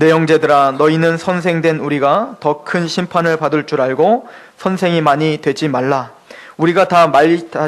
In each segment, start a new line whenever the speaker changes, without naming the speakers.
내 형제들아, 너희는 선생된 우리가 더 큰 심판을 받을 줄 알고 선생이 많이 되지 말라. 우리가 다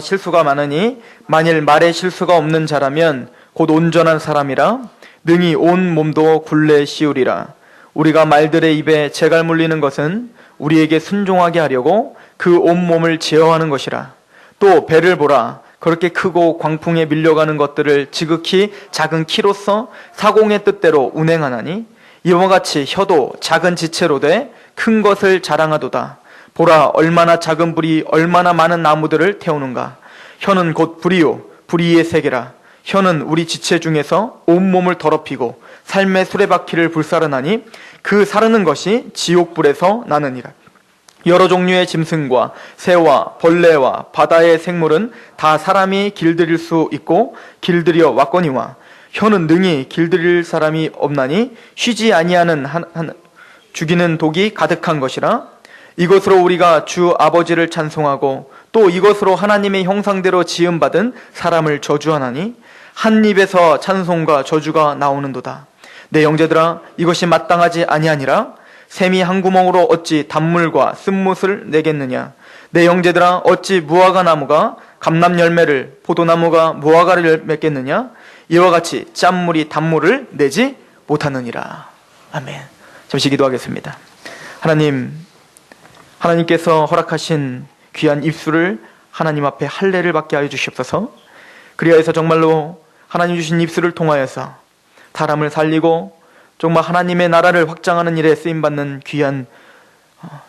실수가 많으니 만일 말에 실수가 없는 자라면 곧 온전한 사람이라 능히 온 몸도 굴레 씌우리라. 우리가 말들의 입에 재갈 물리는 것은 우리에게 순종하게 하려고 그 온몸을 제어하는 것이라. 또 배를 보라. 그렇게 크고 광풍에 밀려가는 것들을 지극히 작은 키로서 사공의 뜻대로 운행하나니 이와 같이 혀도 작은 지체로 돼 큰 것을 자랑하도다. 보라, 얼마나 작은 불이 얼마나 많은 나무들을 태우는가. 혀는 곧 불이요 불의의 세계라. 혀는 우리 지체 중에서 온몸을 더럽히고 삶의 수레바퀴를 불사르나니 그 사르는 것이 지옥불에서 나느니라. 여러 종류의 짐승과 새와 벌레와 바다의 생물은 다 사람이 길들일 수 있고 길들여 왔거니와 혀는 능히 길들일 사람이 없나니 쉬지 아니하는 죽이는 독이 가득한 것이라. 이것으로 우리가 주 아버지를 찬송하고 또 이것으로 하나님의 형상대로 지음받은 사람을 저주하나니 한 입에서 찬송과 저주가 나오는도다. 내 형제들아, 이것이 마땅하지 아니하니라. 샘이 한 구멍으로 어찌 단물과 쓴못을 내겠느냐. 내 형제들아, 어찌 무화과 나무가 감람 열매를, 포도나무가 무화과를 맺겠느냐. 이와 같이 짠물이 단물을 내지 못하느니라. 아멘. 잠시 기도하겠습니다. 하나님께서 허락하신 귀한 입술을 하나님 앞에 할례를 받게 하여 주시옵소서. 그리하여서 정말로 하나님 주신 입술을 통하여서 사람을 살리고 정말 하나님의 나라를 확장하는 일에 쓰임받는 귀한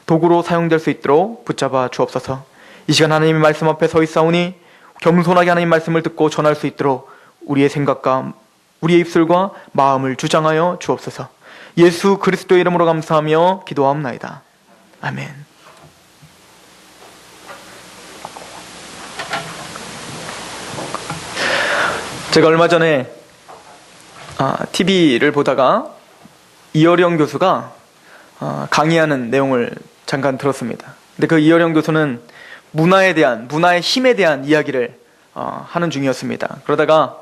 도구로 사용될 수 있도록 붙잡아 주옵소서. 이 시간 하나님의 말씀 앞에 서 있사오니 겸손하게 하나님 말씀을 듣고 전할 수 있도록 우리의 생각과 우리의 입술과 마음을 주장하여 주옵소서. 예수 그리스도의 이름으로 감사하며 기도하옵나이다. 아멘. 제가 얼마 전에 TV를 보다가 이어령 교수가 강의하는 내용을 잠깐 들었습니다. 근데 그 이어령 교수는 문화의 힘에 대한 이야기를 하는 중이었습니다. 그러다가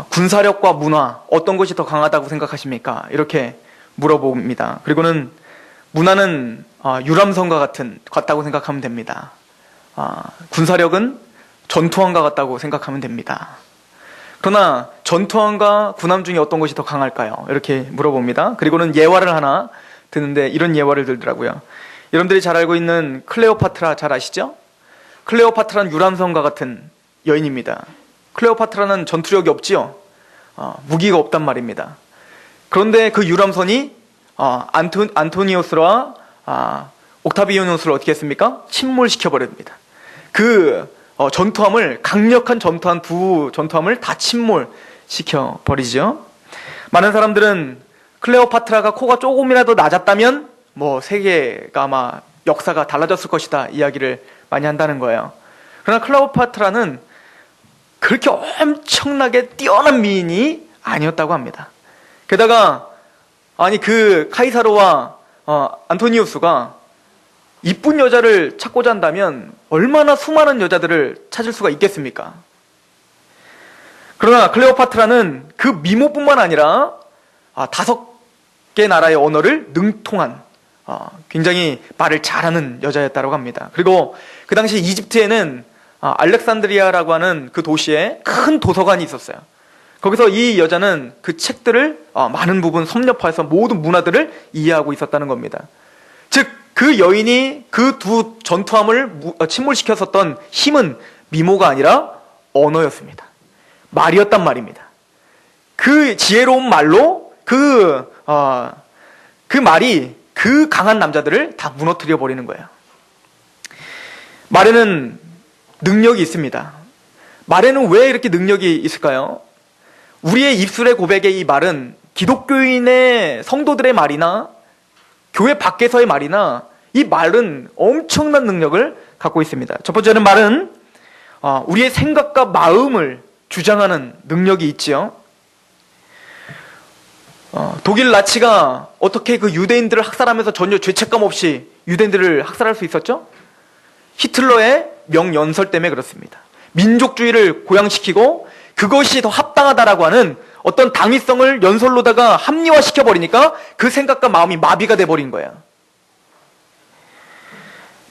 군사력과 문화 어떤 것이 더 강하다고 생각하십니까? 이렇게 물어봅니다. 그리고는 문화는 유람선과 같다고 생각하면 됩니다. 군사력은 전투함과 같다고 생각하면 됩니다. 그러나 전투함과 군함 중에 어떤 것이 더 강할까요? 이렇게 물어봅니다. 그리고는 예화를 하나 드는데 이런 예화를 들더라고요. 여러분들이 잘 알고 있는 클레오파트라 잘 아시죠? 클레오파트라는 유람선과 같은 여인입니다. 클레오파트라는 전투력이 없지요. 무기가 없단 말입니다. 그런데 그 유람선이 안토니오스와 옥타비아누스를 어떻게 했습니까? 침몰시켜버립니다. 강력한 전투함 두 전투함을 다 침몰시켜버리죠. 많은 사람들은 클레오파트라가 코가 조금이라도 낮았다면 세계가 아마 역사가 달라졌을 것이다 이야기를 많이 한다는 거예요. 그러나 클레오파트라는 그렇게 엄청나게 뛰어난 미인이 아니었다고 합니다. 게다가 그 카이사로와 안토니우스가 이쁜 여자를 찾고자 한다면 얼마나 수많은 여자들을 찾을 수가 있겠습니까? 그러나 클레오파트라는 그 미모뿐만 아니라 5개 나라의 언어를 능통한 굉장히 말을 잘하는 여자였다고 합니다. 그리고 그 당시 이집트에는 알렉산드리아라고 하는 그 도시에 큰 도서관이 있었어요. 거기서 이 여자는 그 책들을 많은 부분 섭렵해서 모든 문화들을 이해하고 있었다는 겁니다. 즉 그 여인이 그 두 전투함을 침몰시켰었던 힘은 미모가 아니라 언어였습니다. 말이었단 말입니다. 그 지혜로운 말로 그 말이 그 강한 남자들을 다 무너뜨려 버리는 거예요. 말에는 능력이 있습니다. 말에는 왜 이렇게 능력이 있을까요? 우리의 입술의 고백의 이 말은 기독교인의 성도들의 말이나 교회 밖에서의 말이나 이 말은 엄청난 능력을 갖고 있습니다. 첫 번째는 말은 우리의 생각과 마음을 주장하는 능력이 있지요. 독일 나치가 어떻게 그 유대인들을 학살하면서 전혀 죄책감 없이 유대인들을 학살할 수 있었죠? 히틀러의 명연설 때문에 그렇습니다. 민족주의를 고양시키고 그것이 더 합당하다라고 하는 어떤 당위성을 연설로다가 합리화시켜버리니까 그 생각과 마음이 마비가 돼버린 거예요.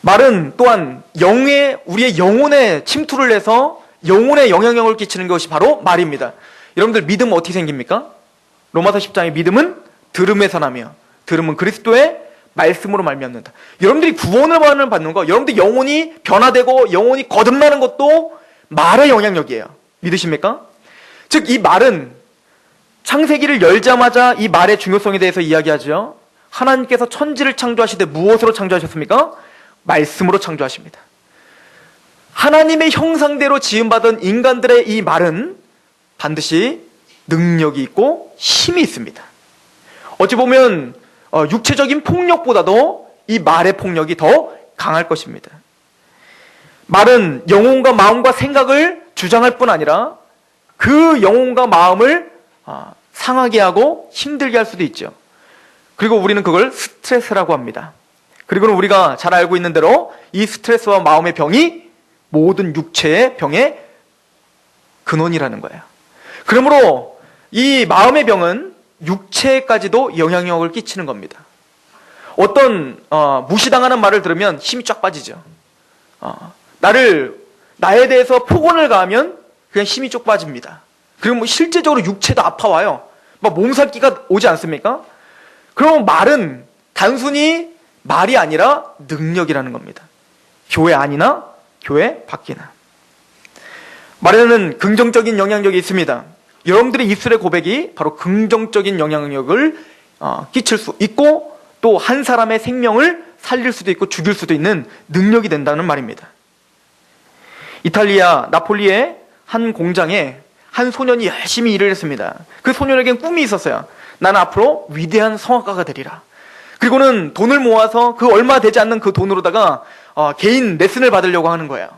말은 또한 우리의 영혼에 침투를 해서 영혼에 영향력을 끼치는 것이 바로 말입니다. 여러분들 믿음은 어떻게 생깁니까? 로마서 10장의 믿음은 들음에서 나며 들음은 그리스도의 말씀으로 말미암는다. 여러분들이 구원을 받는 거, 여러분들 영혼이 변화되고 영혼이 거듭나는 것도 말의 영향력이에요. 믿으십니까? 즉 이 말은 창세기를 열자마자 이 말의 중요성에 대해서 이야기하죠. 하나님께서 천지를 창조하시되 무엇으로 창조하셨습니까? 말씀으로 창조하십니다. 하나님의 형상대로 지음받은 인간들의 이 말은 반드시 능력이 있고 힘이 있습니다. 어찌 보면 육체적인 폭력보다도 이 말의 폭력이 더 강할 것입니다. 말은 영혼과 마음과 생각을 주장할 뿐 아니라 그 영혼과 마음을 상하게 하고 힘들게 할 수도 있죠. 그리고 우리는 그걸 스트레스라고 합니다. 그리고는 우리가 잘 알고 있는 대로 이 스트레스와 마음의 병이 모든 육체의 병의 근원이라는 거예요. 그러므로 이 마음의 병은 육체까지도 영향력을 끼치는 겁니다. 어떤 무시당하는 말을 들으면 힘이 쫙 빠지죠. 나에 대해서 폭언을 가하면 그냥 힘이 쭉 빠집니다. 그리고 뭐 실제적으로 육체도 아파와요. 막 몸살기가 오지 않습니까? 그럼 말은 단순히 말이 아니라 능력이라는 겁니다. 교회 안이나 교회 밖이나. 말에는 긍정적인 영향력이 있습니다. 여러분들의 입술의 고백이 바로 긍정적인 영향력을 끼칠 수 있고 또 한 사람의 생명을 살릴 수도 있고 죽일 수도 있는 능력이 된다는 말입니다. 이탈리아 나폴리의 한 공장에 한 소년이 열심히 일을 했습니다. 그 소년에겐 꿈이 있었어요. 나는 앞으로 위대한 성악가가 되리라. 그리고는 돈을 모아서 그 얼마 되지 않는 그 돈으로다가 개인 레슨을 받으려고 하는 거예요.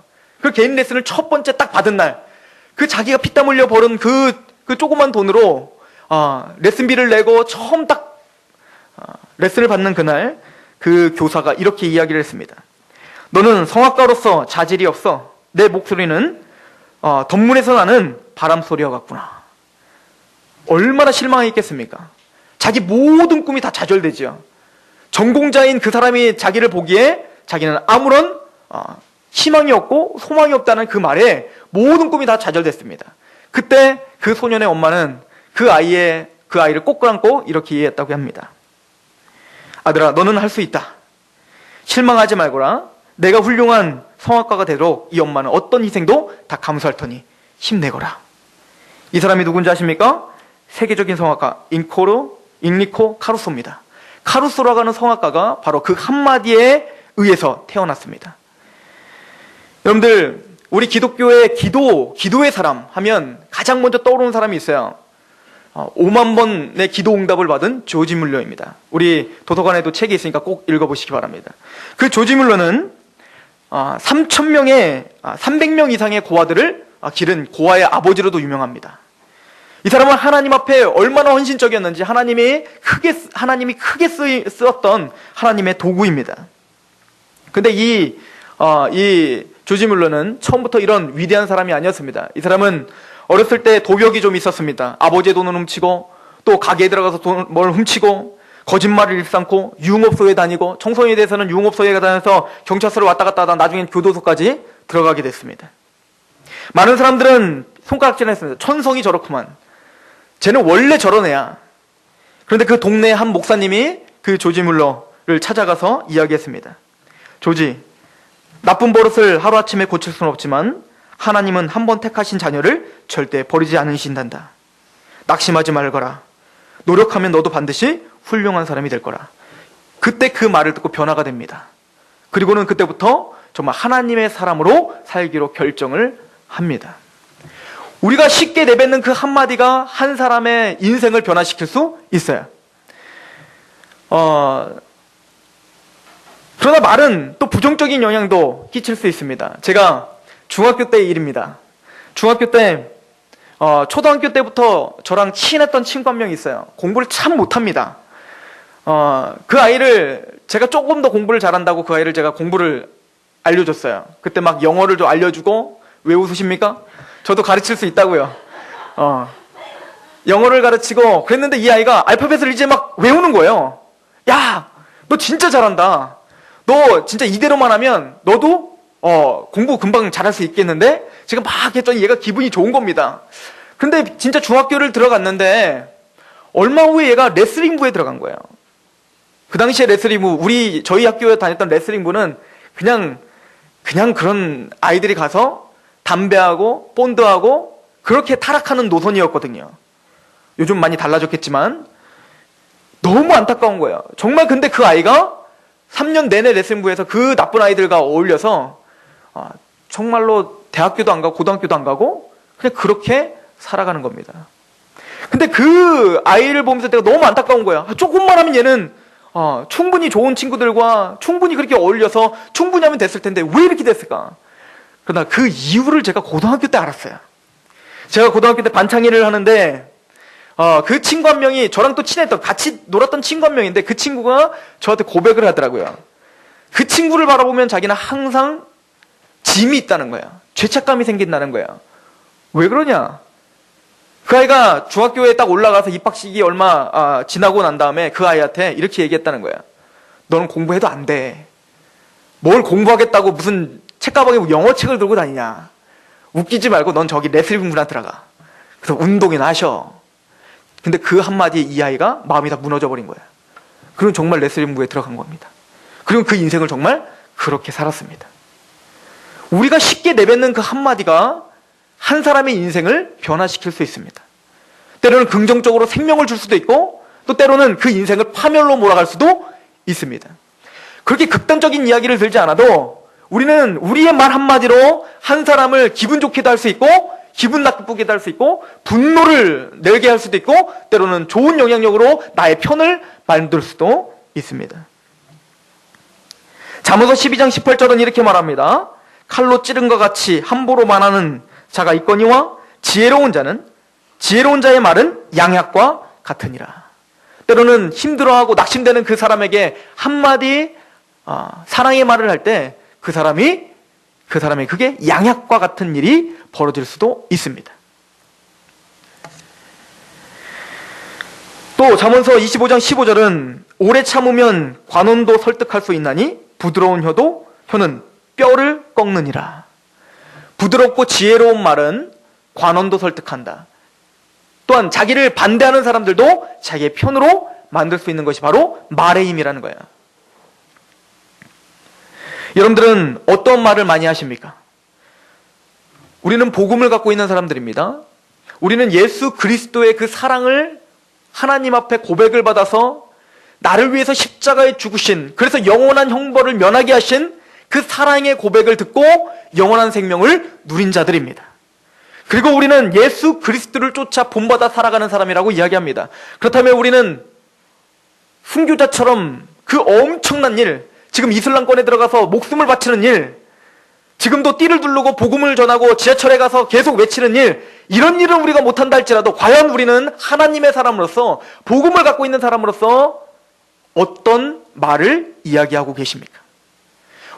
그 개인 레슨을 첫 번째 딱 받은 날, 그 자기가 피땀 흘려 벌은 그 조그만 돈으로 레슨비를 내고 처음 딱 레슨을 받는 그날 그 교사가 이렇게 이야기를 했습니다. 너는 성악가로서 자질이 없어. 내 목소리는 덤문에서 나는 바람소리와 같구나. 얼마나 실망했겠습니까? 자기 모든 꿈이 다 좌절되지요. 전공자인 그 사람이 자기를 보기에 자기는 아무런 희망이 없고 소망이 없다는 그 말에 모든 꿈이 다 좌절됐습니다. 그때 그 소년의 엄마는 그 아이를 꼭 끌어안고 이렇게 이해했다고 합니다. 아들아, 너는 할 수 있다. 실망하지 말거라. 내가 훌륭한 성악가가 되도록 이 엄마는 어떤 희생도 다 감수할 터니 힘내거라. 이 사람이 누군지 아십니까? 세계적인 성악가 인리코 카루소입니다. 카루소라고 하는 성악가가 바로 그 한마디에 의해서 태어났습니다. 여러분들, 우리 기독교의 기도의 사람 하면 가장 먼저 떠오르는 사람이 있어요. 5만 번의 기도 응답을 받은 조지 뮬러입니다. 우리 도서관에도 책이 있으니까 꼭 읽어보시기 바랍니다. 그 조지 뮬러는 300명 이상의 고아들을 기른 고아의 아버지로도 유명합니다. 이 사람은 하나님 앞에 얼마나 헌신적이었는지 하나님이 크게 쓰었던 하나님의 도구입니다. 근데 이 조지 뮬러는 처음부터 이런 위대한 사람이 아니었습니다. 이 사람은 어렸을 때 도벽이 좀 있었습니다. 아버지의 돈을 훔치고 또 가게에 들어가서 뭘 훔치고 거짓말을 일삼고 유흥업소에 다니고 청소년에 대해서는 유흥업소에 다녀서 경찰서를 왔다 갔다 하다 나중엔 교도소까지 들어가게 됐습니다. 많은 사람들은 손가락질했습니다. 천성이 저렇구만. 쟤는 원래 저런 애야. 그런데 그 동네 한 목사님이 그 조지 뮬러를 찾아가서 이야기했습니다. 조지, 나쁜 버릇을 하루아침에 고칠 수는 없지만 하나님은 한 번 택하신 자녀를 절대 버리지 않으신단다. 낙심하지 말거라. 노력하면 너도 반드시 훌륭한 사람이 될 거라. 그때 그 말을 듣고 변화가 됩니다. 그리고는 그때부터 정말 하나님의 사람으로 살기로 결정을 합니다. 우리가 쉽게 내뱉는 그 한마디가 한 사람의 인생을 변화시킬 수 있어요. 그러나 말은 또 부정적인 영향도 끼칠 수 있습니다. 제가 중학교 때의 일입니다. 중학교 때 초등학교 때부터 저랑 친했던 친구 한 명 있어요. 공부를 참 못합니다. 그 아이를 제가 조금 더 공부를 잘한다고 그 아이를 제가 공부를 알려줬어요. 그때 막 영어를 좀 알려주고. 왜 웃으십니까? 저도 가르칠 수 있다고요. 영어를 가르치고 그랬는데 이 아이가 알파벳을 이제 막 외우는 거예요. 야, 너 진짜 잘한다. 너 진짜 이대로만 하면 너도 공부 금방 잘할 수 있겠는데? 제가 막 했더니 얘가 기분이 좋은 겁니다. 근데 진짜 중학교를 들어갔는데 얼마 후에 얘가 레슬링부에 들어간 거예요. 그 당시에 레슬링부, 저희 학교에 다녔던 레슬링부는 그냥 그런 아이들이 가서 담배하고 본드하고 그렇게 타락하는 노선이었거든요. 요즘 많이 달라졌겠지만 너무 안타까운 거예요. 정말. 근데 그 아이가 3년 내내 레슨부에서 그 나쁜 아이들과 어울려서 정말로 대학교도 안 가고 고등학교도 안 가고 그냥 그렇게 살아가는 겁니다. 근데 그 아이를 보면서 내가 너무 안타까운 거야. 조금만 하면 얘는 충분히 좋은 친구들과 충분히 그렇게 어울려서 충분히 하면 됐을 텐데 왜 이렇게 됐을까? 그러나 그 이유를 제가 고등학교 때 알았어요. 제가 고등학교 때 반창회를 하는데 그 친구 한 명이 저랑 또 친했던, 같이 놀았던 친구 한 명인데 그 친구가 저한테 고백을 하더라고요. 그 친구를 바라보면 자기는 항상 짐이 있다는 거야. 죄책감이 생긴다는 거야. 왜 그러냐? 그 아이가 중학교에 딱 올라가서 입학식이 얼마 지나고 난 다음에 그 아이한테 이렇게 얘기했다는 거야. 너는 공부해도 안 돼. 뭘 공부하겠다고 무슨 책가방에 영어 책을 들고 다니냐. 웃기지 말고 넌 저기 레슬링부나 들어가. 그래서 운동이나 하셔. 근데 그 한마디에 이 아이가 마음이 다 무너져 버린 거야. 그리고 정말 레슬링부에 들어간 겁니다. 그리고 그 인생을 정말 그렇게 살았습니다. 우리가 쉽게 내뱉는 그 한마디가 한 사람의 인생을 변화시킬 수 있습니다. 때로는 긍정적으로 생명을 줄 수도 있고 또 때로는 그 인생을 파멸로 몰아갈 수도 있습니다. 그렇게 극단적인 이야기를 들지 않아도 우리는 우리의 말 한마디로 한 사람을 기분 좋게도 할 수 있고 기분 나쁘게도 할 수 있고 분노를 내게 할 수도 있고 때로는 좋은 영향력으로 나의 편을 만들 수도 있습니다. 잠언서 12장 18절은 이렇게 말합니다. 칼로 찌른 것 같이 함부로 말하는 자가 있거니와 지혜로운 자의 말은 양약과 같으니라. 때로는 힘들어하고 낙심되는 그 사람에게 한마디 사랑의 말을 할 때 그 사람이 그게 양약과 같은 일이 벌어질 수도 있습니다. 또 잠언서 25장 15절은 오래 참으면 관원도 설득할 수 있나니 부드러운 혀는 뼈를 꺾느니라. 부드럽고 지혜로운 말은 관원도 설득한다. 또한 자기를 반대하는 사람들도 자기의 편으로 만들 수 있는 것이 바로 말의 힘이라는 거야. 여러분들은 어떤 말을 많이 하십니까? 우리는 복음을 갖고 있는 사람들입니다. 우리는 예수 그리스도의 그 사랑을 하나님 앞에 고백을 받아서 나를 위해서 십자가에 죽으신, 그래서 영원한 형벌을 면하게 하신 그 사랑의 고백을 듣고 영원한 생명을 누린 자들입니다. 그리고 우리는 예수 그리스도를 쫓아 본받아 살아가는 사람이라고 이야기합니다. 그렇다면 우리는 순교자처럼 그 엄청난 일, 지금 이슬람권에 들어가서 목숨을 바치는 일, 지금도 띠를 두르고 복음을 전하고 지하철에 가서 계속 외치는 일, 이런 일을 우리가 못한다 할지라도 과연 우리는 하나님의 사람으로서, 복음을 갖고 있는 사람으로서 어떤 말을 이야기하고 계십니까?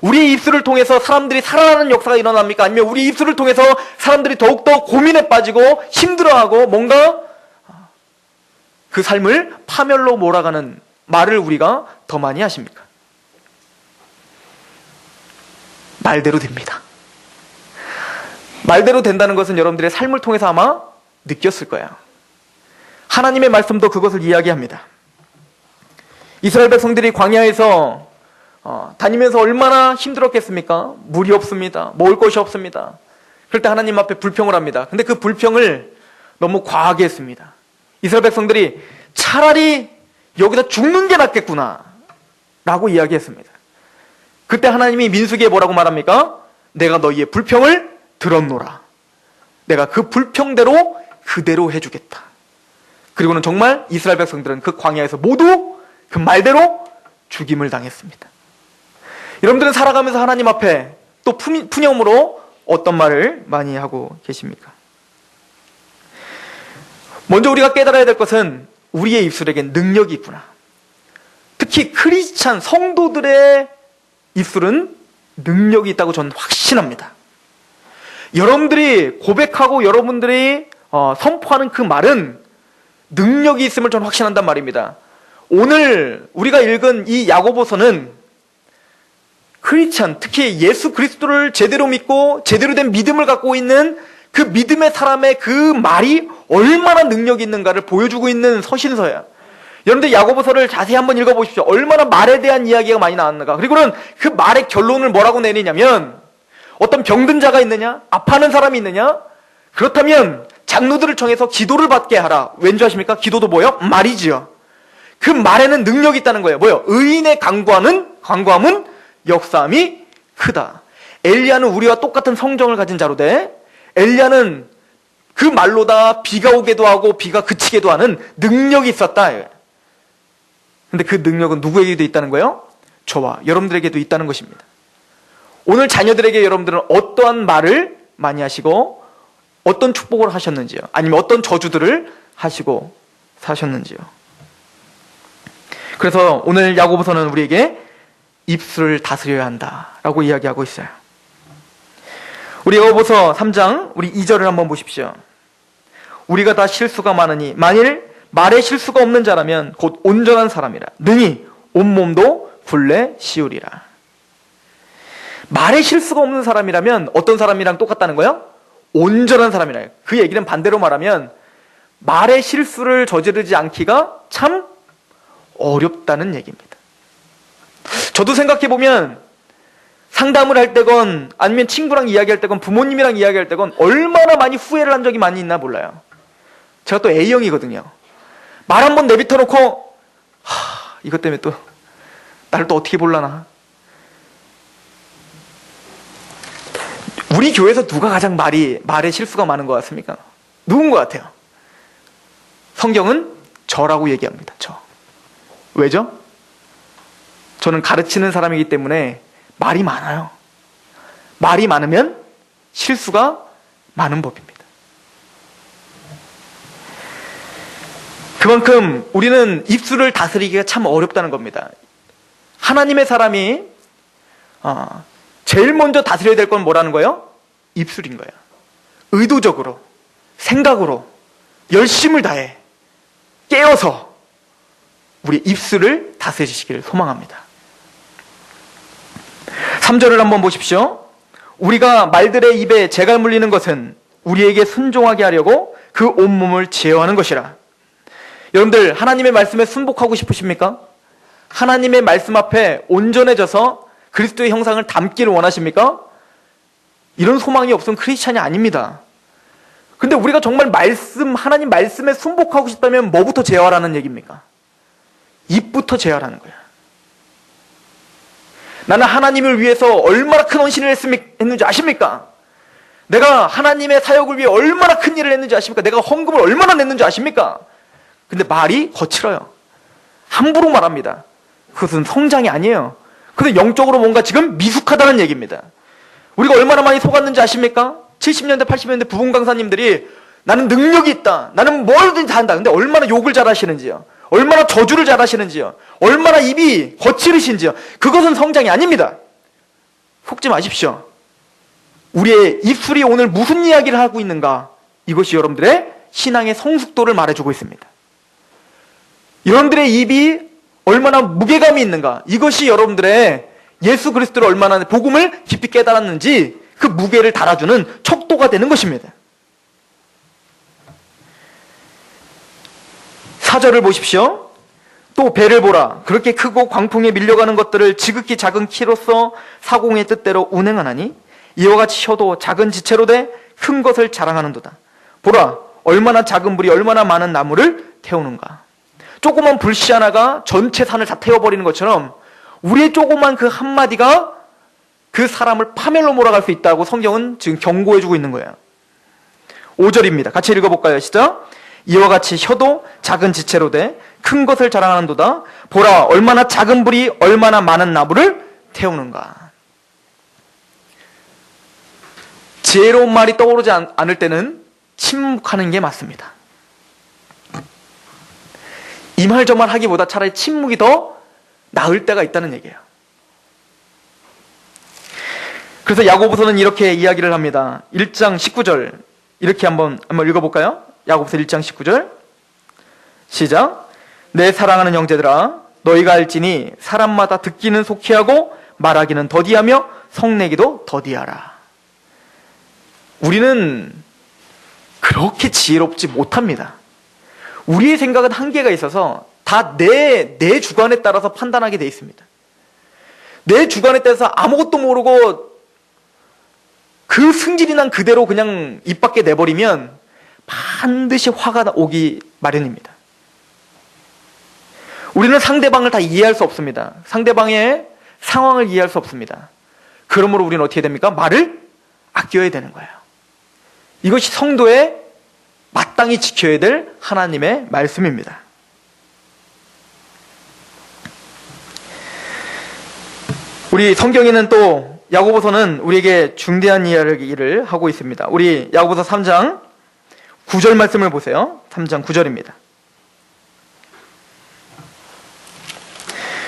우리의 입술을 통해서 사람들이 살아나는 역사가 일어납니까? 아니면 우리 입술을 통해서 사람들이 더욱더 고민에 빠지고 힘들어하고 뭔가 그 삶을 파멸로 몰아가는 말을 우리가 더 많이 하십니까? 말대로 됩니다. 말대로 된다는 것은 여러분들의 삶을 통해서 아마 느꼈을 거예요. 하나님의 말씀도 그것을 이야기합니다. 이스라엘 백성들이 광야에서 다니면서 얼마나 힘들었겠습니까? 물이 없습니다. 먹을 것이 없습니다. 그럴 때 하나님 앞에 불평을 합니다. 근데 그 불평을 너무 과하게 했습니다. 이스라엘 백성들이 차라리 여기다 죽는 게 낫겠구나 라고 이야기했습니다. 그때 하나님이 민수기에 뭐라고 말합니까? 내가 너희의 불평을 들었노라. 내가 그 불평대로 그대로 해주겠다. 그리고는 정말 이스라엘 백성들은 그 광야에서 모두 그 말대로 죽임을 당했습니다. 여러분들은 살아가면서 하나님 앞에 또 푸념으로 어떤 말을 많이 하고 계십니까? 먼저 우리가 깨달아야 될 것은 우리의 입술에겐 능력이 있구나. 특히 크리스찬 성도들의 입술은 능력이 있다고 저는 확신합니다. 여러분들이 고백하고 여러분들이 선포하는 그 말은 능력이 있음을 저는 확신한단 말입니다. 오늘 우리가 읽은 이 야고보서는 크리스찬, 특히 예수 그리스도를 제대로 믿고 제대로 된 믿음을 갖고 있는 그 믿음의 사람의 그 말이 얼마나 능력이 있는가를 보여주고 있는 서신서예요. 여러분들 야고보서를 자세히 한번 읽어보십시오. 얼마나 말에 대한 이야기가 많이 나왔는가. 그리고는 그 말의 결론을 뭐라고 내리냐면, 어떤 병든 자가 있느냐? 아파하는 사람이 있느냐? 그렇다면 장로들을 청해서 기도를 받게 하라. 왠지 아십니까? 기도도 뭐요? 말이지요. 그 말에는 능력이 있다는 거예요. 뭐요? 의인의 간구함은 역사함이 크다. 엘리야는 우리와 똑같은 성정을 가진 자로 돼. 엘리야는 그 말로다 비가 오게도 하고 비가 그치게도 하는 능력이 있었다. 근데 그 능력은 누구에게도 있다는 거예요? 저와 여러분들에게도 있다는 것입니다. 오늘 자녀들에게 여러분들은 어떠한 말을 많이 하시고 어떤 축복을 하셨는지요? 아니면 어떤 저주들을 하시고 사셨는지요? 그래서 오늘 야고보서는 우리에게 입술을 다스려야 한다라고 이야기하고 있어요. 우리 야고보서 3장 우리 2절을 한번 보십시오. 우리가 다 실수가 많으니 만일 말에 실수가 없는 자라면 곧 온전한 사람이라 능히 온몸도 굴레 씌우리라. 말에 실수가 없는 사람이라면 어떤 사람이랑 똑같다는 거예요? 온전한 사람이라. 그 얘기는 반대로 말하면 말에 실수를 저지르지 않기가 참 어렵다는 얘기입니다. 저도 생각해보면 상담을 할 때건 아니면 친구랑 이야기할 때건 부모님이랑 이야기할 때건 얼마나 많이 후회를 한 적이 많이 있나 몰라요. 제가 또 A형이거든요. 말 한번 내뱉어 놓고 이것 때문에 또 나를 또 어떻게 볼라나. 우리 교회에서 누가 가장 말에 실수가 많은 것 같습니까? 누군 것 같아요? 성경은 저라고 얘기합니다. 저. 왜죠? 저는 가르치는 사람이기 때문에 말이 많아요. 말이 많으면 실수가 많은 법입니다. 그만큼 우리는 입술을 다스리기가 참 어렵다는 겁니다. 하나님의 사람이 제일 먼저 다스려야 될 건 뭐라는 거예요? 입술인 거예요. 의도적으로, 생각으로, 열심을 다해 깨어서 우리 입술을 다스리시기를 소망합니다. 3절을 한번 보십시오. 우리가 말들의 입에 재갈 물리는 것은 우리에게 순종하게 하려고 그 온몸을 제어하는 것이라. 여러분들 하나님의 말씀에 순복하고 싶으십니까? 하나님의 말씀 앞에 온전해져서 그리스도의 형상을 담기를 원하십니까? 이런 소망이 없으면 크리스찬이 아닙니다. 근데 우리가 정말 하나님 말씀에 순복하고 싶다면 뭐부터 제어하라는 얘기입니까? 입부터 제어하라는 거야. 나는 하나님을 위해서 얼마나 큰 헌신을 했는지 아십니까? 내가 하나님의 사역을 위해 얼마나 큰 일을 했는지 아십니까? 내가 헌금을 얼마나 냈는지 아십니까? 근데 말이 거칠어요. 함부로 말합니다. 그것은 성장이 아니에요. 근데 영적으로 뭔가 지금 미숙하다는 얘기입니다. 우리가 얼마나 많이 속았는지 아십니까? 70년대, 80년대 부분 강사님들이 나는 능력이 있다. 나는 뭐든지 다 한다. 근데 얼마나 욕을 잘하시는지요. 얼마나 저주를 잘하시는지요. 얼마나 입이 거칠으신지요. 그것은 성장이 아닙니다. 속지 마십시오. 우리의 입술이 오늘 무슨 이야기를 하고 있는가? 이것이 여러분들의 신앙의 성숙도를 말해주고 있습니다. 여러분들의 입이 얼마나 무게감이 있는가? 이것이 여러분들의 예수 그리스도를 얼마나 복음을 깊이 깨달았는지 그 무게를 달아주는 척도가 되는 것입니다. 4절을 보십시오. 또 배를 보라. 그렇게 크고 광풍에 밀려가는 것들을 지극히 작은 키로서 사공의 뜻대로 운행하나니 이와 같이 혀도 작은 지체로 돼 큰 것을 자랑하는도다. 보라, 얼마나 작은 불이 얼마나 많은 나무를 태우는가. 조그만 불씨 하나가 전체 산을 다 태워버리는 것처럼 우리의 조그만 그 한마디가 그 사람을 파멸로 몰아갈 수 있다고 성경은 지금 경고해주고 있는 거예요. 5절입니다. 같이 읽어볼까요? 시작. 이와 같이 혀도 작은 지체로 돼 큰 것을 자랑하는도다. 보라, 얼마나 작은 불이 얼마나 많은 나무를 태우는가. 지혜로운 말이 떠오르지 않을 때는 침묵하는 게 맞습니다. 이 말 저 말 하기보다 차라리 침묵이 더 나을 때가 있다는 얘기예요. 그래서 야고보서는 이렇게 이야기를 합니다. 1장 19절 이렇게 한번 읽어볼까요? 야고보서 1장 19절 시작. 내 사랑하는 형제들아, 너희가 알지니 사람마다 듣기는 속히 하고 말하기는 더디하며 성내기도 더디하라. 우리는 그렇게 지혜롭지 못합니다. 우리의 생각은 한계가 있어서 다 내 주관에 따라서 판단하게 돼 있습니다. 내 주관에 따라서 아무것도 모르고 그 승질이 난 그대로 그냥 입 밖에 내버리면 반드시 화가 오기 마련입니다. 우리는 상대방을 다 이해할 수 없습니다. 상대방의 상황을 이해할 수 없습니다. 그러므로 우리는 어떻게 됩니까? 말을 아껴야 되는 거예요. 이것이 성도의 마땅히 지켜야 될 하나님의 말씀입니다. 우리 성경에는 또 야고보서는 우리에게 중대한 이야기를 하고 있습니다. 우리 야고보서 3장 9절 말씀을 보세요. 3장 9절입니다.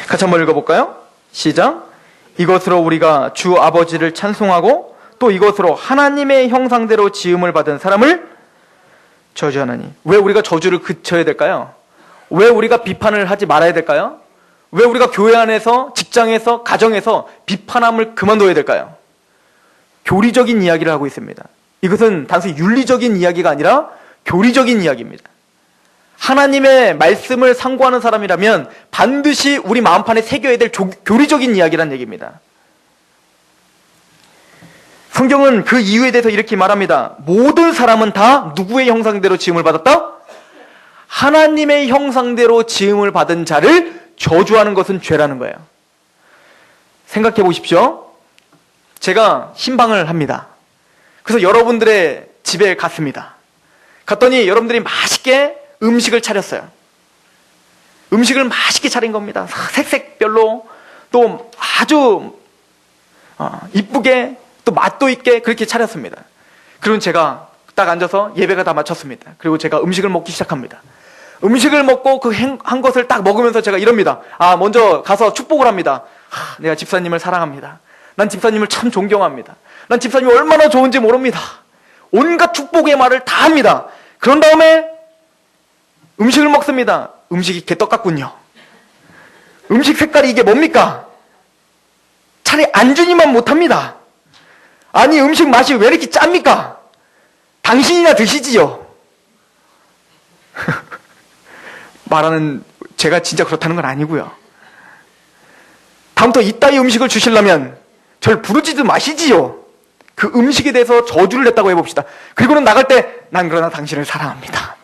같이 한번 읽어볼까요? 시작. 이것으로 우리가 주 아버지를 찬송하고 또 이것으로 하나님의 형상대로 지음을 받은 사람을 저주하나니. 왜 우리가 저주를 그쳐야 될까요? 왜 우리가 비판을 하지 말아야 될까요? 왜 우리가 교회 안에서, 직장에서, 가정에서 비판함을 그만둬야 될까요? 교리적인 이야기를 하고 있습니다. 이것은 단순히 윤리적인 이야기가 아니라 교리적인 이야기입니다. 하나님의 말씀을 상고하는 사람이라면 반드시 우리 마음판에 새겨야 될 교리적인 이야기란 얘기입니다. 성경은 그 이유에 대해서 이렇게 말합니다. 모든 사람은 다 누구의 형상대로 지음을 받았다? 하나님의 형상대로 지음을 받은 자를 저주하는 것은 죄라는 거예요. 생각해 보십시오. 제가 신방을 합니다. 그래서 여러분들의 집에 갔습니다. 갔더니 여러분들이 맛있게 음식을 차렸어요. 음식을 맛있게 차린 겁니다. 색색별로 또 아주 이쁘게 또 맛도 있게 그렇게 차렸습니다. 그리고 제가 딱 앉아서 예배가 다 마쳤습니다. 그리고 제가 음식을 먹기 시작합니다. 음식을 먹고 그 한 것을 딱 먹으면서 제가 이럽니다. 먼저 가서 축복을 합니다. 내가 집사님을 사랑합니다. 난 집사님을 참 존경합니다. 난 집사님이 얼마나 좋은지 모릅니다. 온갖 축복의 말을 다 합니다. 그런 다음에 음식을 먹습니다. 음식이 개떡 같군요. 음식 색깔이 이게 뭡니까? 차라리 안주니만 못합니다. 아니, 음식 맛이 왜 이렇게 짭니까? 당신이나 드시지요. 말하는 제가 진짜 그렇다는 건 아니고요. 다음부터 이따위 음식을 주시려면 절 부르지도 마시지요. 그 음식에 대해서 저주를 냈다고 해봅시다. 그리고는 나갈 때 난 그러나 당신을 사랑합니다.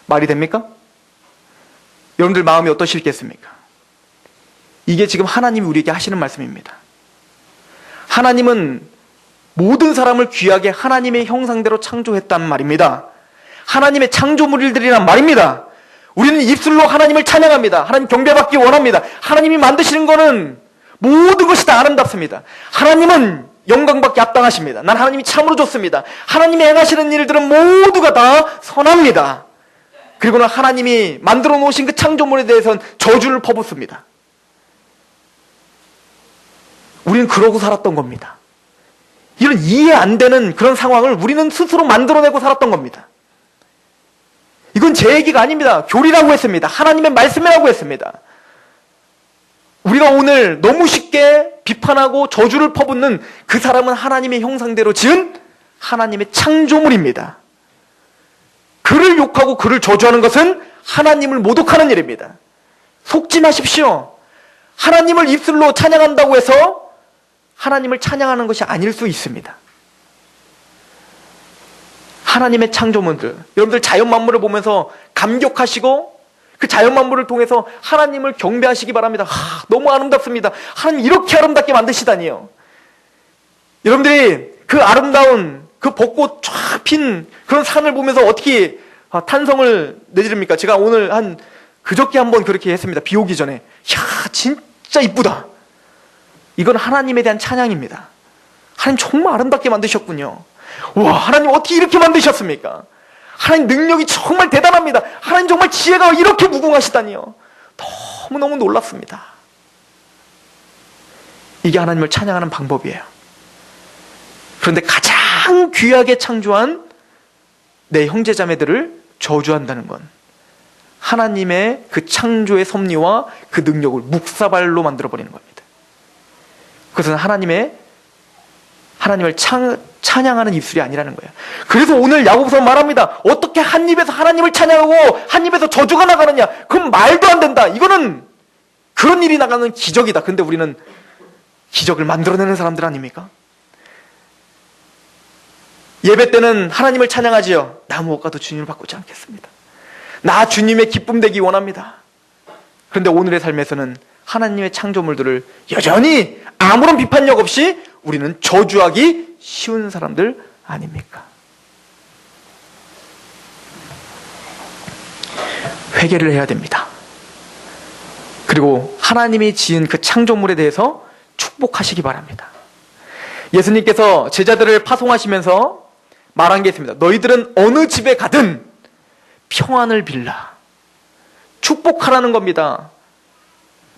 말이 됩니까? 여러분들 마음이 어떠시겠습니까? 이게 지금 하나님이 우리에게 하시는 말씀입니다. 하나님은 모든 사람을 귀하게 하나님의 형상대로 창조했단 말입니다. 하나님의 창조물들이란 말입니다. 우리는 입술로 하나님을 찬양합니다. 하나님 경배받기 원합니다. 하나님이 만드시는 거는 모든 것이 다 아름답습니다. 하나님은 영광받기 합당하십니다. 난 하나님이 참으로 좋습니다. 하나님이 행하시는 일들은 모두가 다 선합니다. 그리고는 하나님이 만들어 놓으신 그 창조물에 대해서는 저주를 퍼붓습니다. 우리는 그러고 살았던 겁니다. 이런 이해 안 되는 그런 상황을 우리는 스스로 만들어내고 살았던 겁니다. 이건 제 얘기가 아닙니다. 교리라고 했습니다. 하나님의 말씀이라고 했습니다. 우리가 오늘 너무 쉽게 비판하고 저주를 퍼붓는 그 사람은 하나님의 형상대로 지은 하나님의 창조물입니다. 그를 욕하고 그를 저주하는 것은 하나님을 모독하는 일입니다. 속지 마십시오. 하나님을 입술로 찬양한다고 해서 하나님을 찬양하는 것이 아닐 수 있습니다. 하나님의 창조물들, 여러분들 자연 만물을 보면서 감격하시고 그 자연 만물을 통해서 하나님을 경배하시기 바랍니다. 너무 아름답습니다. 하나님 이렇게 아름답게 만드시다니요. 여러분들이 그 아름다운 그 벚꽃 쫙 핀 그런 산을 보면서 어떻게 탄성을 내지릅니까? 제가 오늘 그저께 한번 그렇게 했습니다. 비 오기 전에. 진짜 이쁘다. 이건 하나님에 대한 찬양입니다. 하나님 정말 아름답게 만드셨군요. 와, 하나님 어떻게 이렇게 만드셨습니까? 하나님 능력이 정말 대단합니다. 하나님 정말 지혜가 이렇게 무궁하시다니요. 너무너무 놀랍습니다. 이게 하나님을 찬양하는 방법이에요. 그런데 가장 귀하게 창조한 내 형제자매들을 저주한다는 건 하나님의 그 창조의 섭리와 그 능력을 묵사발로 만들어버리는 겁니다. 그것은 하나님을 찬양하는 입술이 아니라는 거예요. 그래서 오늘 야고보서 말합니다. 어떻게 한 입에서 하나님을 찬양하고 한 입에서 저주가 나가느냐? 그럼 말도 안 된다. 이거는 그런 일이 나가는 기적이다. 근데 우리는 기적을 만들어내는 사람들 아닙니까? 예배 때는 하나님을 찬양하지요. 나 무엇과도 주님을 바꾸지 않겠습니다. 나 주님의 기쁨 되기 원합니다. 그런데 오늘의 삶에서는 하나님의 창조물들을 여전히 아무런 비판력 없이 우리는 저주하기 쉬운 사람들 아닙니까? 회개를 해야 됩니다. 그리고 하나님이 지은 그 창조물에 대해서 축복하시기 바랍니다. 예수님께서 제자들을 파송하시면서 말한 게 있습니다. 너희들은 어느 집에 가든 평안을 빌라. 축복하라는 겁니다.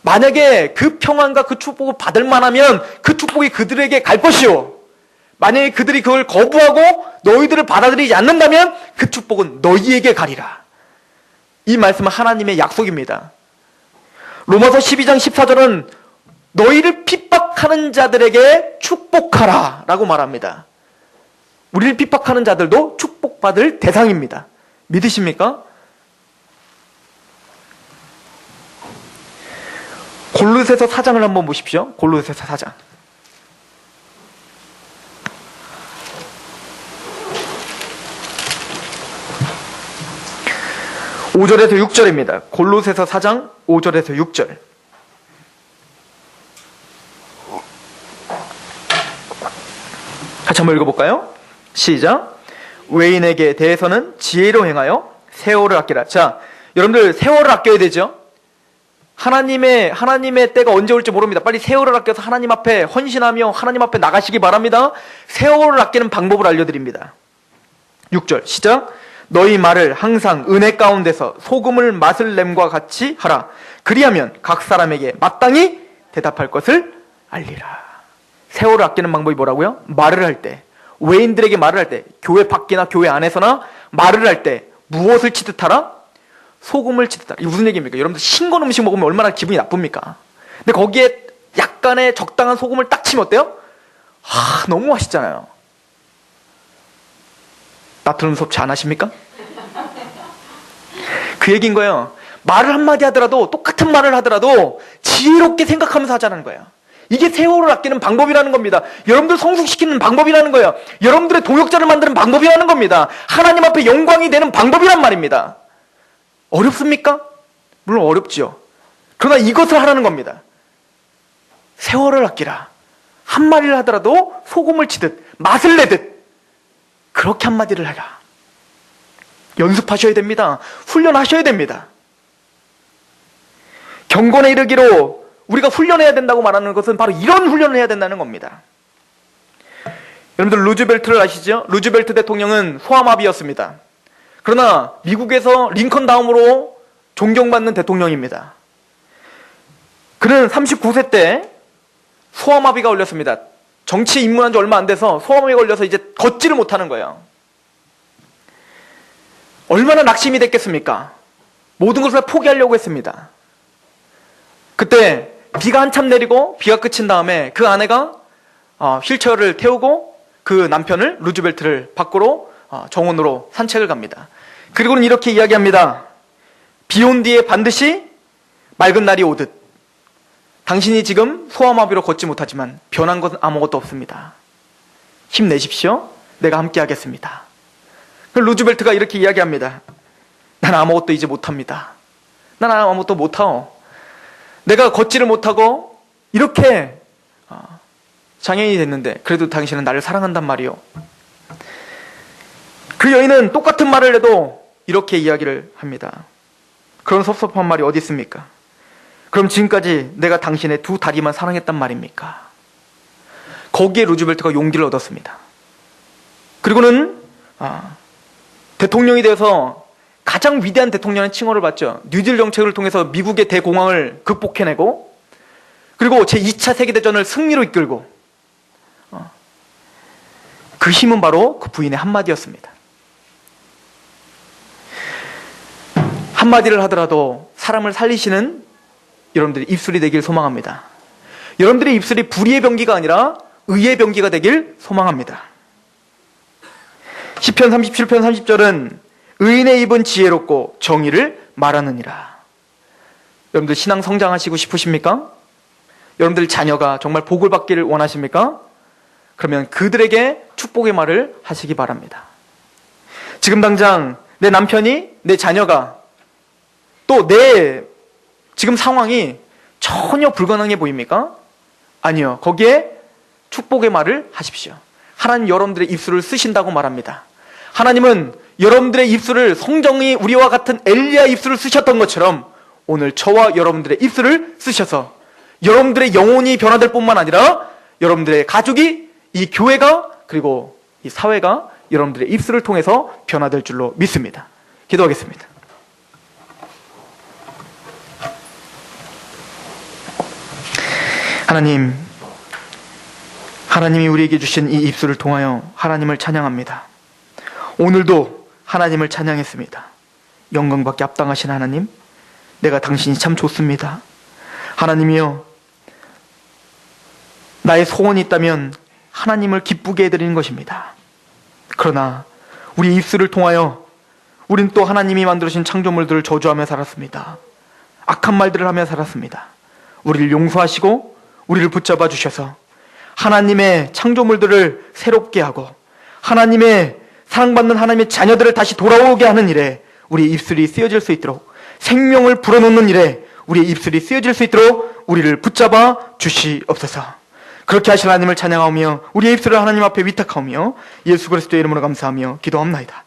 만약에 그 평안과 그 축복을 받을 만하면 그 축복이 그들에게 갈 것이요. 만약에 그들이 그걸 거부하고 너희들을 받아들이지 않는다면 그 축복은 너희에게 가리라. 이 말씀은 하나님의 약속입니다. 로마서 12장 14절은 너희를 핍박하는 자들에게 축복하라 라고 말합니다. 우리를 핍박하는 자들도 축복받을 대상입니다. 믿으십니까? 골로새서 4장을 한번 보십시오. 골로새서 4장. (5절에서 6절입니다) 골로새서 4장 5절에서 6절. 같이 한번 읽어볼까요? 시작. 외인에게 대해서는 지혜로 행하여 세월을 아끼라. 자, 여러분들 세월을 아껴야 되죠? 하나님의 때가 언제 올지 모릅니다. 빨리 세월을 아껴서 하나님 앞에 헌신하며 하나님 앞에 나가시기 바랍니다. 세월을 아끼는 방법을 알려드립니다. 6절 시작. 너희 말을 항상 은혜 가운데서 소금을 맛을 냄과 같이 하라. 그리하면 각 사람에게 마땅히 대답할 것을 알리라. 세월을 아끼는 방법이 뭐라고요? 말을 할 때, 외인들에게 말을 할 때, 교회 밖이나 교회 안에서나 말을 할 때 무엇을 치듯 하라? 소금을 치듯 하라. 이게 무슨 얘기입니까? 여러분들 싱거운 음식 먹으면 얼마나 기분이 나쁩니까? 근데 거기에 약간의 적당한 소금을 딱 치면 어때요? 너무 맛있잖아요. 나트륨 섭취 안 하십니까? 그 얘기인 거예요. 말을 한마디 하더라도, 똑같은 말을 하더라도 지혜롭게 생각하면서 하자는 거예요. 이게 세월을 아끼는 방법이라는 겁니다. 여러분들 성숙시키는 방법이라는 거예요. 여러분들의 동역자를 만드는 방법이라는 겁니다. 하나님 앞에 영광이 되는 방법이란 말입니다. 어렵습니까? 물론 어렵지요. 그러나 이것을 하라는 겁니다. 세월을 아끼라. 한마디를 하더라도 소금을 치듯 맛을 내듯 그렇게 한마디를 하라. 연습하셔야 됩니다. 훈련하셔야 됩니다. 경건에 이르기로 우리가 훈련해야 된다고 말하는 것은 바로 이런 훈련을 해야 된다는 겁니다. 여러분들 루즈벨트를 아시죠? 루즈벨트 대통령은 소아마비였습니다. 그러나 미국에서 링컨 다음으로 존경받는 대통령입니다. 그는 39세 때 소아마비가 걸렸습니다. 정치에 입문한 지 얼마 안 돼서 소아마비가 걸려서 이제 걷지를 못하는 거예요. 얼마나 낙심이 됐겠습니까? 모든 것을 포기하려고 했습니다. 그때 비가 한참 내리고 비가 그친 다음에 그 아내가 휠체어를 태우고 그 남편을 루즈벨트를 밖으로 정원으로 산책을 갑니다. 그리고는 이렇게 이야기합니다. 비 온 뒤에 반드시 맑은 날이 오듯 당신이 지금 소아마비로 걷지 못하지만 변한 것은 아무것도 없습니다. 힘내십시오. 내가 함께 하겠습니다. 루즈벨트가 이렇게 이야기합니다. 난 아무것도 이제 못합니다. 난 아무것도 못하오. 내가 걷지를 못하고 이렇게 장애인이 됐는데 그래도 당신은 나를 사랑한단 말이오. 그 여인은 똑같은 말을 해도 이렇게 이야기를 합니다. 그런 섭섭한 말이 어디 있습니까? 그럼 지금까지 내가 당신의 두 다리만 사랑했단 말입니까? 거기에 루즈벨트가 용기를 얻었습니다. 그리고는 대통령이 되어서 가장 위대한 대통령의 칭호를 받죠. 뉴딜 정책을 통해서 미국의 대공황을 극복해내고 그리고 제2차 세계대전을 승리로 이끌고 그 힘은 바로 그 부인의 한마디였습니다. 한마디를 하더라도 사람을 살리시는 여러분들의 입술이 되길 소망합니다. 여러분들의 입술이 불의의 병기가 아니라 의의 병기가 되길 소망합니다. 시편 37편 30절은 의인의 입은 지혜롭고 정의를 말하느니라. 여러분들 신앙 성장하시고 싶으십니까? 여러분들 자녀가 정말 복을 받기를 원하십니까? 그러면 그들에게 축복의 말을 하시기 바랍니다. 지금 당장 내 남편이, 내 자녀가, 또 내 지금 상황이 전혀 불가능해 보입니까? 아니요. 거기에 축복의 말을 하십시오. 하나님 여러분들의 입술을 쓰신다고 말합니다. 하나님은 여러분들의 입술을 성정이 우리와 같은 엘리야 입술을 쓰셨던 것처럼 오늘 저와 여러분들의 입술을 쓰셔서 여러분들의 영혼이 변화될 뿐만 아니라 여러분들의 가족이, 이 교회가, 그리고 이 사회가 여러분들의 입술을 통해서 변화될 줄로 믿습니다. 기도하겠습니다. 하나님이 우리에게 주신 이 입술을 통하여 하나님을 찬양합니다. 오늘도 하나님을 찬양했습니다. 영광받게 합당하신 하나님, 내가 당신이 참 좋습니다. 하나님이여, 나의 소원이 있다면 하나님을 기쁘게 해드리는 것입니다. 그러나 우리 입술을 통하여 우린 또 하나님이 만들어주신 창조물들을 저주하며 살았습니다. 악한 말들을 하며 살았습니다. 우리를 용서하시고 우리를 붙잡아 주셔서 하나님의 창조물들을 새롭게 하고 하나님의 사랑받는 하나님의 자녀들을 다시 돌아오게 하는 일에 우리의 입술이 쓰여질 수 있도록, 생명을 불어넣는 일에 우리의 입술이 쓰여질 수 있도록 우리를 붙잡아 주시옵소서. 그렇게 하실 하나님을 찬양하며 우리의 입술을 하나님 앞에 위탁하며 예수 그리스도의 이름으로 감사하며 기도합나이다.